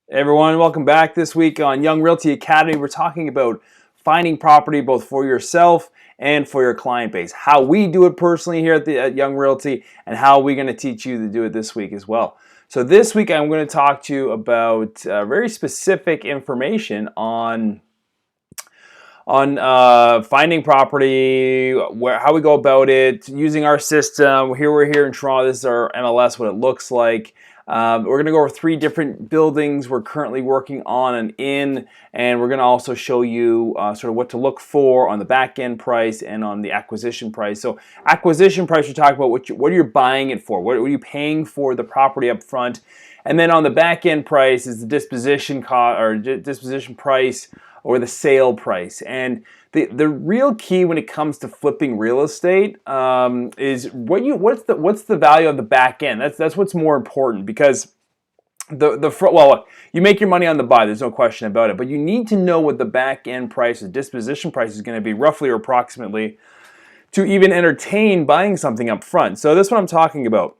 Hey everyone, welcome back. This week on Young Realty Academy, we're talking about finding property both for yourself and for your client base. How we do it personally here at Young Realty, and how we're going to teach you to do it this week as well. So this week I'm going to talk to you about very specific information on finding property, how we go about it, using our system. We're here in Toronto. This is our MLS, what it looks like. We're going to go over 3 different buildings we're currently working on and in, and we're going to also show you sort of what to look for on the back end price and on the acquisition price. So acquisition price, we're talking about what are you buying it for, what are you paying for the property up front, and then on the back end price is the disposition cost or disposition price or the sale price. And the real key when it comes to flipping real estate is what's the value of the back end. That's what's more important, because you make your money on the buy, there's no question about it, but you need to know what the back end price, the disposition price, is going to be roughly or approximately to even entertain buying something up front. So this is what I'm talking about.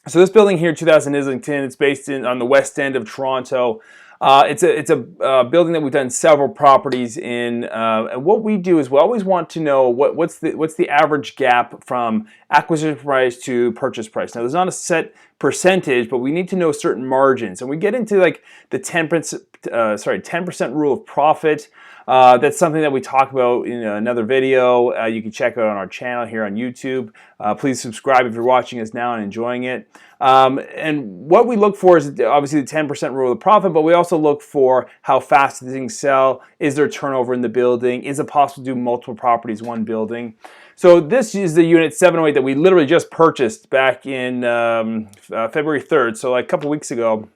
So this building here, 2000 Islington, it's based on the west end of Toronto. It's a building that we've done several properties in, and what we do is we always want to know what's the average gap from acquisition price to purchase price. Now, there's not a set percentage, but we need to know certain margins, and we get into like the 10% rule of profit. That's something that we talk about in another video. You can check out on our channel here on YouTube. Please subscribe if you're watching us now and enjoying it. And what we look for is obviously the 10% rule of profit, but we also look for how fast things sell. Is there turnover in the building? Is it possible to do multiple properties, one building? So this is the unit 708 that we literally just purchased back in February 3rd, so like a couple weeks ago.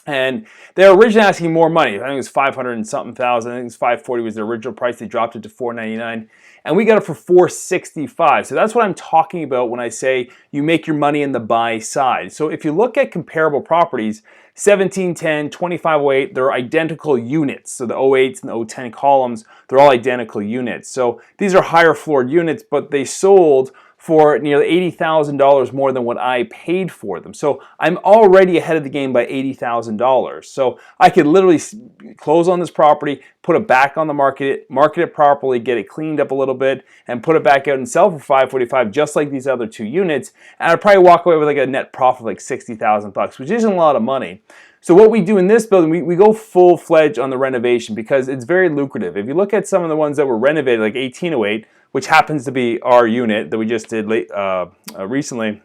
And they were originally asking more money. I think it was 500 and something thousand. I think it was 540 was the original price. They dropped it to 499, and we got it for 465. So that's what I'm talking about when I say you make your money in the buy side. So if you look at comparable properties, 1710, 2508, they're identical units. So the 08s and the 010 columns, they're all identical units. So these are higher floored units, but they sold for nearly $80,000 more than what I paid for them. So I'm already ahead of the game by $80,000. So I could literally close on this property, put it back on the market it properly, get it cleaned up a little bit, and put it back out and sell for $545, just like these other 2 units. And I'd probably walk away with like a net profit of like $60,000, which isn't a lot of money. So what we do in this building, we go full-fledged on the renovation because it's very lucrative. If you look at some of the ones that were renovated, like 1808, which happens to be our unit that we just did recently,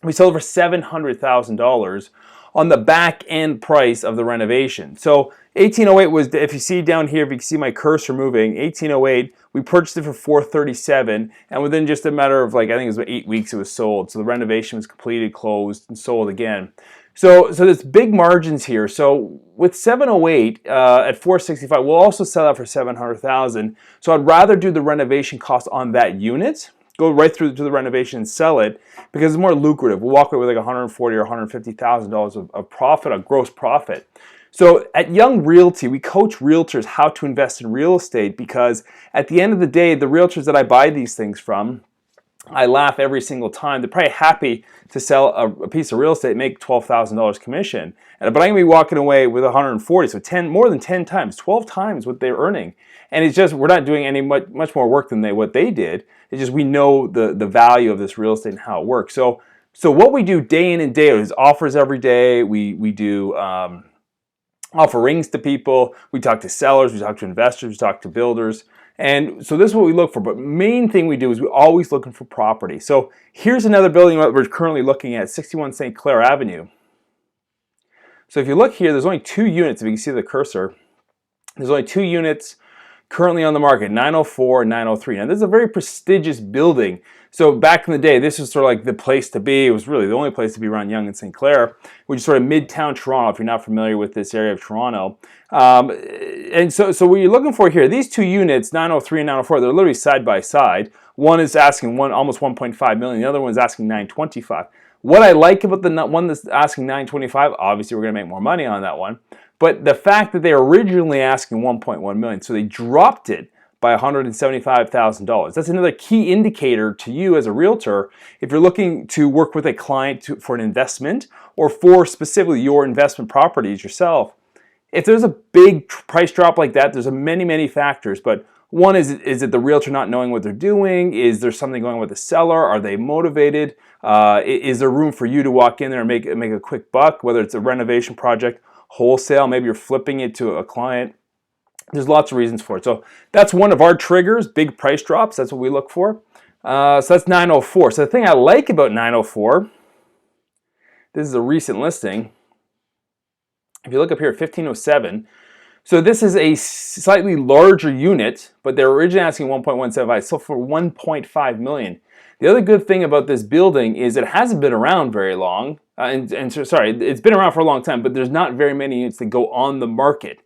we sold for $700,000 on the back end price of the renovation. So 1808 was, if you see down here, if you can see my cursor moving, 1808, we purchased it for 437, and within just a matter of like, I think it was about 8 weeks, it was sold. So the renovation was completed, closed, and sold again. So there's big margins here. So with 708 at 465, we'll also sell that for 700,000. So I'd rather do the renovation cost on that unit, go right through to the renovation and sell it, because it's more lucrative. We'll walk away with like $140,000 or $150,000 of profit, a gross profit. So at Young Realty, we coach realtors how to invest in real estate, because at the end of the day, the realtors that I buy these things from, I laugh every single time. They're probably happy to sell a piece of real estate and make $12,000 commission. But I'm going to be walking away with 140, so more than 10 times, 12 times what they're earning. And it's just, we're not doing any much more work than what they did. It's just we know the value of this real estate and how it works. So what we do day in and day out is offers every day. We do offerings to people. We talk to sellers. We talk to investors. We talk to builders. And so this is what we look for. But main thing we do is we're always looking for property. So here's another building that we're currently looking at, 61 St. Clair Avenue. So if you look here, there's only 2 units. If you can see the cursor, there's only 2 units currently on the market, 904 and 903. Now this is a very prestigious building. So back in the day, this was sort of like the place to be. It was really the only place to be around Yonge and St. Clair, which is sort of midtown Toronto, if you're not familiar with this area of Toronto. And so what you're looking for here, these 2 units, 903 and 904, they're literally side by side. One is asking almost 1.5 million. The other one is asking 925. What I like about the one that's asking 925, obviously we're going to make more money on that one. But the fact that they were originally asking 1.1 million, so they dropped it by $175,000. That's another key indicator to you as a realtor if you're looking to work with a client for an investment or for specifically your investment properties yourself. If there's a big price drop like that, there's many factors, but one is it the realtor not knowing what they're doing? Is there something going on with the seller? Are they motivated? Is there room for you to walk in there and make a quick buck, whether it's a renovation project, wholesale, maybe you're flipping it to a client? There's lots of reasons for it. So that's one of our triggers, big price drops. That's what we look for. So that's 904. So the thing I like about 904, this is a recent listing. If you look up here at 1507, so this is a slightly larger unit, but they're originally asking 1.175, so for 1.5 million. The other good thing about this building is it hasn't been around very long, it's been around for a long time, but there's not very many units that go on the market.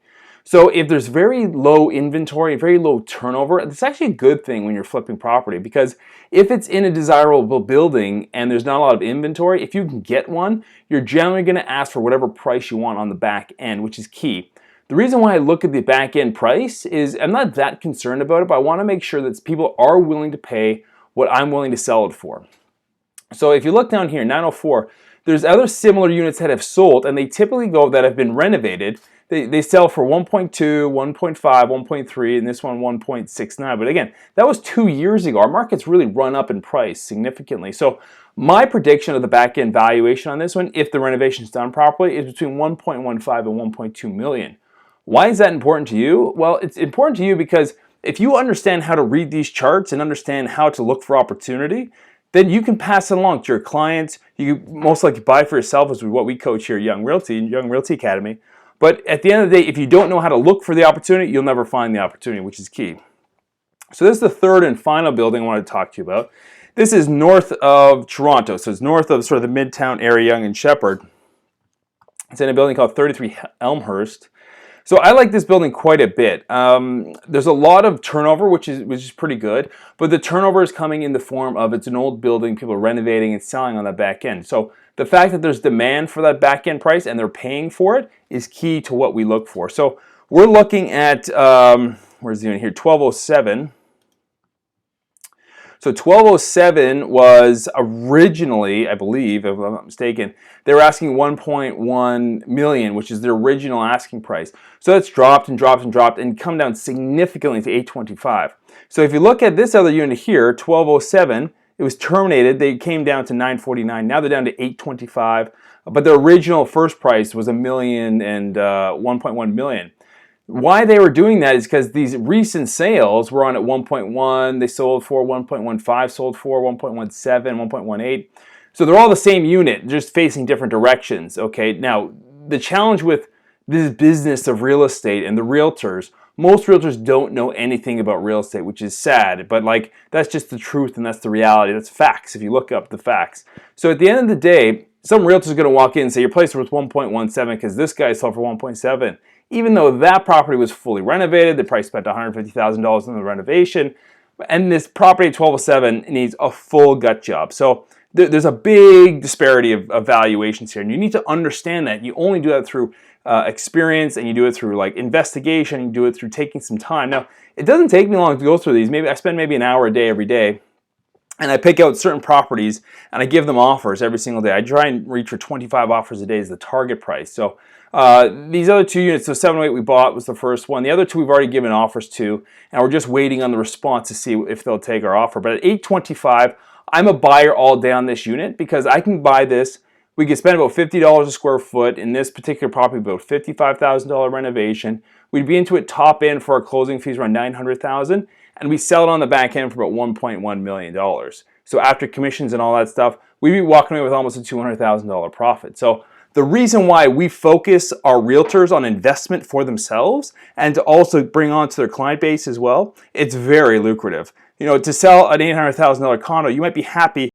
So if there's very low inventory, very low turnover, it's actually a good thing when you're flipping property, because if it's in a desirable building and there's not a lot of inventory, if you can get one, you're generally going to ask for whatever price you want on the back end, which is key. The reason why I look at the back end price is I'm not that concerned about it, but I want to make sure that people are willing to pay what I'm willing to sell it for. So if you look down here, 904, there's other similar units that have sold, and they typically that have been renovated. They sell for 1.2, 1.5, 1.3, and this one 1.69. But again, that was 2 years ago. Our market's really run up in price significantly. So my prediction of the back-end valuation on this one, if the renovation is done properly, is between 1.15 and 1.2 million. Why is that important to you? Well, it's important to you because if you understand how to read these charts and understand how to look for opportunity, then you can pass it along to your clients. You most likely buy for yourself, as what we coach here at Young Realty Academy. But at the end of the day, if you don't know how to look for the opportunity, you'll never find the opportunity, which is key. So this is the third and final building I want to talk to you about. This is north of Toronto, so it's north of sort of the Midtown area, Yonge and Sheppard. It's in a building called 33 Elmhurst. So I like this building quite a bit. There's a lot of turnover, which is pretty good, but the turnover is coming in the form of it's an old building, people are renovating and selling on the back end. So the fact that there's demand for that back end price and they're paying for it is key to what we look for. So we're looking at, where's the unit here, 1207. So 1207 was originally, I believe, if I'm not mistaken, they were asking 1.1 million, which is the original asking price. So that's dropped and dropped and dropped and come down significantly to 825. So if you look at this other unit here, 1207, it was terminated. They came down to 949. Now they're down to 825. But the original first price was a million and 1.1 million. Why they were doing that is because these recent sales were on at 1.1, they sold for 1.15, sold for 1.17, 1.18. So they're all the same unit, just facing different directions. Okay, now the challenge with this business of real estate and the realtors, most realtors don't know anything about real estate, which is sad, but like that's just the truth and that's the reality. That's facts if you look up the facts. So at the end of the day, some realtor is going to walk in and say your place was 1.17 because this guy sold for 1.7. Even though that property was fully renovated, they probably spent $150,000 on the renovation, and this property at 1207 needs a full gut job. So there's a big disparity of valuations here, and you need to understand that. You only do that through experience, and you do it through like investigation, you do it through taking some time. Now, it doesn't take me long to go through these. Maybe I spend maybe an hour a day every day, and I pick out certain properties, and I give them offers every single day. I try and reach for 25 offers a day as the target price. So these other two units, so 708 we bought was the first one. The other two we've already given offers to, and we're just waiting on the response to see if they'll take our offer. But at 825, I'm a buyer all day on this unit because I can buy this. We could spend about $50 a square foot in this particular property, about $55,000 renovation. We'd be into it top end for our closing fees around $900,000, and we sell it on the back end for about $1.1 million. So after commissions and all that stuff, we'd be walking away with almost a $200,000 profit. So the reason why we focus our realtors on investment for themselves and to also bring on to their client base as well, it's very lucrative. You know, to sell an $800,000 condo, you might be happy